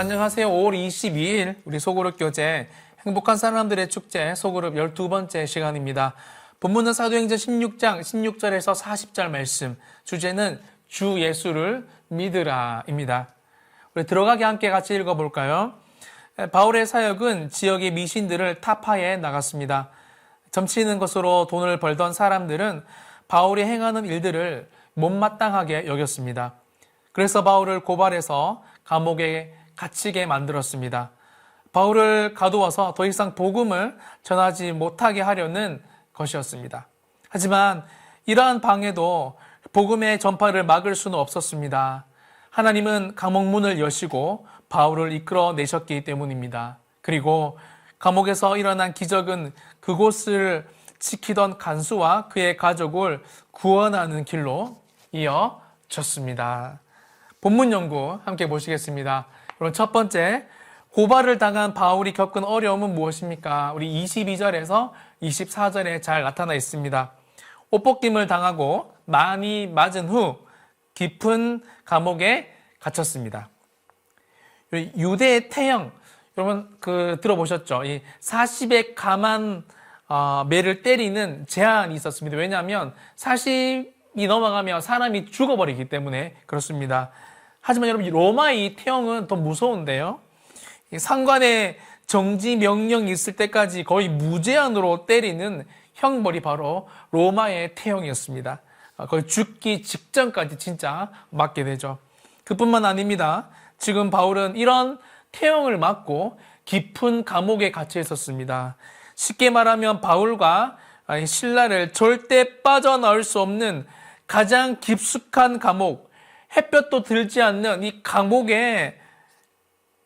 안녕하세요. 5월 22일 우리 소그룹 교재 행복한 사람들의 축제 소그룹 12번째 시간입니다. 본문은 사도행전 16장 16절에서 40절 말씀, 주제는 주 예수를 믿으라입니다. 우리 들어가기 함께 같이 읽어볼까요? 바울의 사역은 지역의 미신들을 타파해 나갔습니다. 점치는 것으로 돈을 벌던 사람들은 바울이 행하는 일들을 못마땅하게 여겼습니다. 그래서 바울을 고발해서 감옥에 갇히게 만들었습니다. 바울을 가두어서 더 이상 복음을 전하지 못하게 하려는 것이었습니다. 하지만 이러한 방해도 복음의 전파를 막을 수는 없었습니다. 하나님은 감옥 문을 여시고 바울을 이끌어내셨기 때문입니다. 그리고 감옥에서 일어난 기적은 그곳을 지키던 간수와 그의 가족을 구원하는 길로 이어졌습니다. 본문 연구 함께 보시겠습니다. 그럼 첫 번째, 고발을 당한 바울이 겪은 어려움은 무엇입니까? 우리 22절에서 24절에 잘 나타나 있습니다. 옷벗김을 당하고 많이 맞은 후 깊은 감옥에 갇혔습니다. 유대의 태형, 여러분 들어보셨죠? 이 40의 가만 매를 때리는 제한이 있었습니다. 왜냐하면 40이 넘어가면 사람이 죽어버리기 때문에 그렇습니다. 하지만 여러분, 로마의 태형은 더 무서운데요. 상관의 정지 명령이 있을 때까지 거의 무제한으로 때리는 형벌이 바로 로마의 태형이었습니다. 거의 죽기 직전까지 진짜 맞게 되죠. 그뿐만 아닙니다. 지금 바울은 이런 태형을 맞고 깊은 감옥에 갇혀 있었습니다. 쉽게 말하면 바울과 실라를 절대 빠져나올 수 없는 가장 깊숙한 감옥, 햇볕도 들지 않는 이 감옥에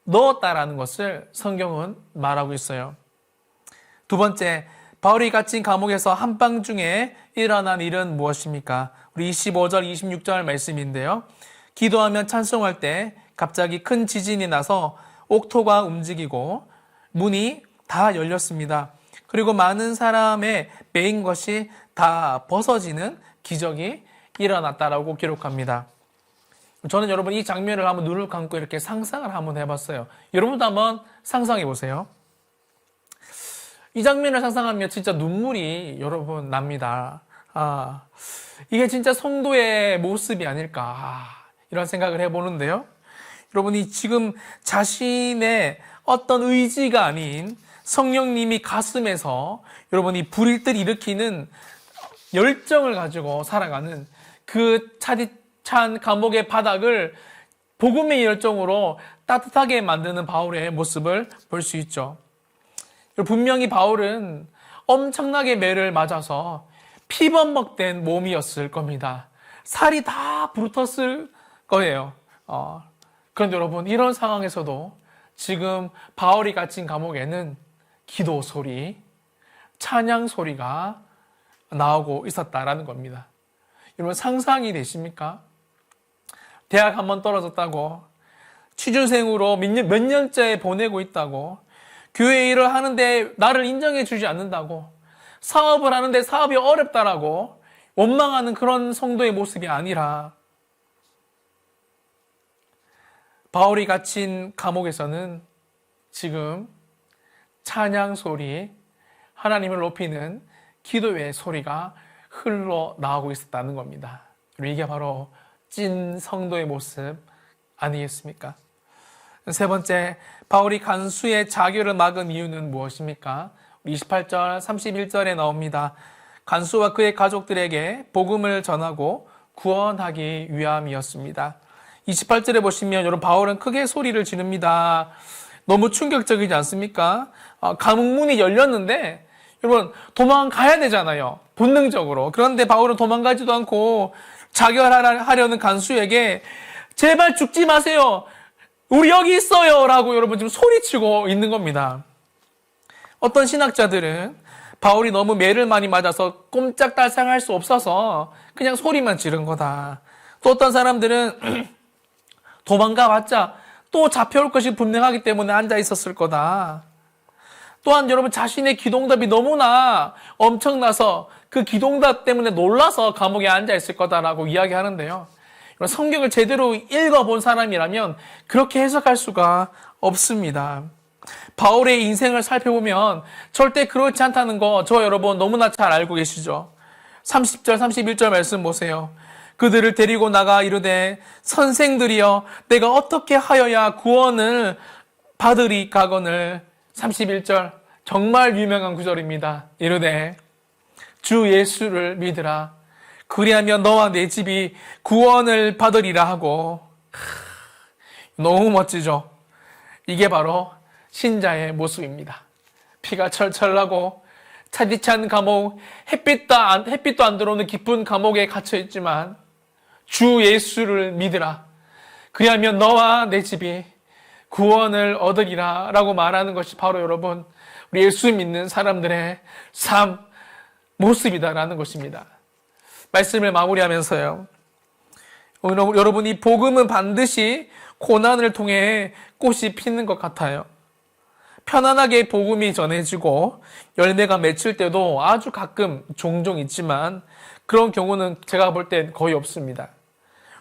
넣었다라는 것을 성경은 말하고 있어요. 두 번째, 바울이 갇힌 감옥에서 한밤중에 일어난 일은 무엇입니까? 우리 25절, 26절 말씀인데요. 기도하며 찬송할 때 갑자기 큰 지진이 나서 옥토가 움직이고 문이 다 열렸습니다. 그리고 많은 사람의 매인 것이 다 벗어지는 기적이 일어났다라고 기록합니다. 저는 여러분 이 장면을 한번 눈을 감고 이렇게 상상을 한번 해봤어요. 여러분도 한번 상상해 보세요. 이 장면을 상상하면 진짜 눈물이 여러분 납니다. 이게 진짜 성도의 모습이 아닐까 이런 생각을 해보는데요. 여러분이 지금 자신의 어떤 의지가 아닌 성령님이 가슴에서 여러분이 불일들 일으키는 열정을 가지고 살아가는 그 차디찬 감옥의 바닥을 복음의 열정으로 따뜻하게 만드는 바울의 모습을 볼 수 있죠. 분명히 바울은 엄청나게 매를 맞아서 피범벅된 몸이었을 겁니다. 살이 다 부르텄을 거예요. 그런데 여러분, 이런 상황에서도 지금 바울이 갇힌 감옥에는 기도 소리, 찬양 소리가 나오고 있었다라는 겁니다. 여러분, 상상이 되십니까? 대학 한번 떨어졌다고, 취준생으로 몇 년째 보내고 있다고, 교회 일을 하는데 나를 인정해 주지 않는다고, 사업을 하는데 사업이 어렵다라고 원망하는 그런 성도의 모습이 아니라 바울이 갇힌 감옥에서는 지금 찬양 소리, 하나님을 높이는 기도의 소리가 흘러나오고 있었다는 겁니다. 이게 바로 찐 성도의 모습 아니겠습니까? 세 번째, 바울이 간수의 자결을 막은 이유는 무엇입니까? 28절, 31절에 나옵니다. 간수와 그의 가족들에게 복음을 전하고 구원하기 위함이었습니다. 28절에 보시면 여러분, 바울은 크게 소리를 지릅니다. 너무 충격적이지 않습니까? 감옥 문이 열렸는데 여러분, 도망가야 되잖아요. 본능적으로. 그런데 바울은 도망가지도 않고 자결하려는 간수에게 제발 죽지 마세요. 우리 여기 있어요. 라고 여러분 지금 소리치고 있는 겁니다. 어떤 신학자들은 바울이 너무 매를 많이 맞아서 꼼짝달싹할 수 없어서 그냥 소리만 지른 거다. 또 어떤 사람들은 도망가봤자 또 잡혀올 것이 분명하기 때문에 앉아 있었을 거다. 또한 여러분, 자신의 기동답이 너무나 엄청나서 그 기동답 때문에 놀라서 감옥에 앉아 있을 거다라고 이야기하는데요. 성경을 제대로 읽어본 사람이라면 그렇게 해석할 수가 없습니다. 바울의 인생을 살펴보면 절대 그렇지 않다는 거 저 여러분 너무나 잘 알고 계시죠? 30절, 31절 말씀 보세요. 그들을 데리고 나가 이르되 선생들이여 내가 어떻게 하여야 구원을 받으리까거늘. 31절 정말 유명한 구절입니다. 이르되 주 예수를 믿으라. 그리하면 너와 내 집이 구원을 받으리라 하고. 너무 멋지죠? 이게 바로 신자의 모습입니다. 피가 철철 나고 차디찬 감옥, 햇빛도 안 들어오는 깊은 감옥에 갇혀 있지만 주 예수를 믿으라. 그리하면 너와 내 집이 구원을 얻으리라 라고 말하는 것이 바로 여러분 우리 예수 믿는 사람들의 삶 모습이다라는 것입니다. 말씀을 마무리하면서요. 여러분 이 복음은 반드시 고난을 통해 꽃이 피는 것 같아요. 편안하게 복음이 전해지고 열매가 맺힐 때도 아주 가끔 종종 있지만 그런 경우는 제가 볼 땐 거의 없습니다.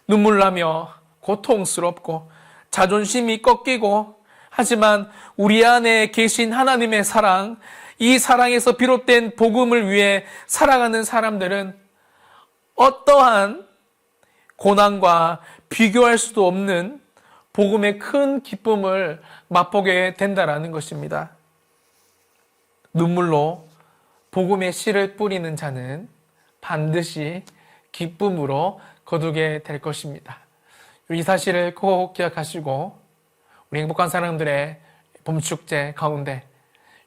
눈물 나며 고통스럽고 자존심이 꺾이고 하지만 우리 안에 계신 하나님의 사랑, 이 사랑에서 비롯된 복음을 위해 살아가는 사람들은 어떠한 고난과 비교할 수도 없는 복음의 큰 기쁨을 맛보게 된다라는 것입니다. 눈물로 복음의 씨를 뿌리는 자는 반드시 기쁨으로 거두게 될 것입니다. 이 사실을 꼭 기억하시고 우리 행복한 사람들의 봄축제 가운데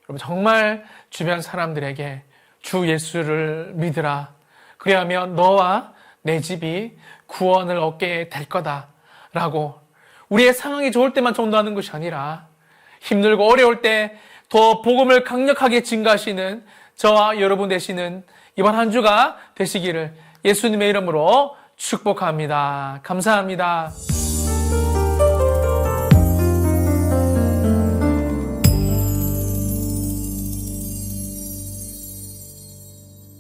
여러분 정말 주변 사람들에게 주 예수를 믿으라. 그리하면 너와 내 집이 구원을 얻게 될 거다라고 우리의 상황이 좋을 때만 전도하는 것이 아니라 힘들고 어려울 때 더 복음을 강력하게 증가하시는 저와 여러분 되시는 이번 한 주가 되시기를 예수님의 이름으로 축복합니다. 감사합니다.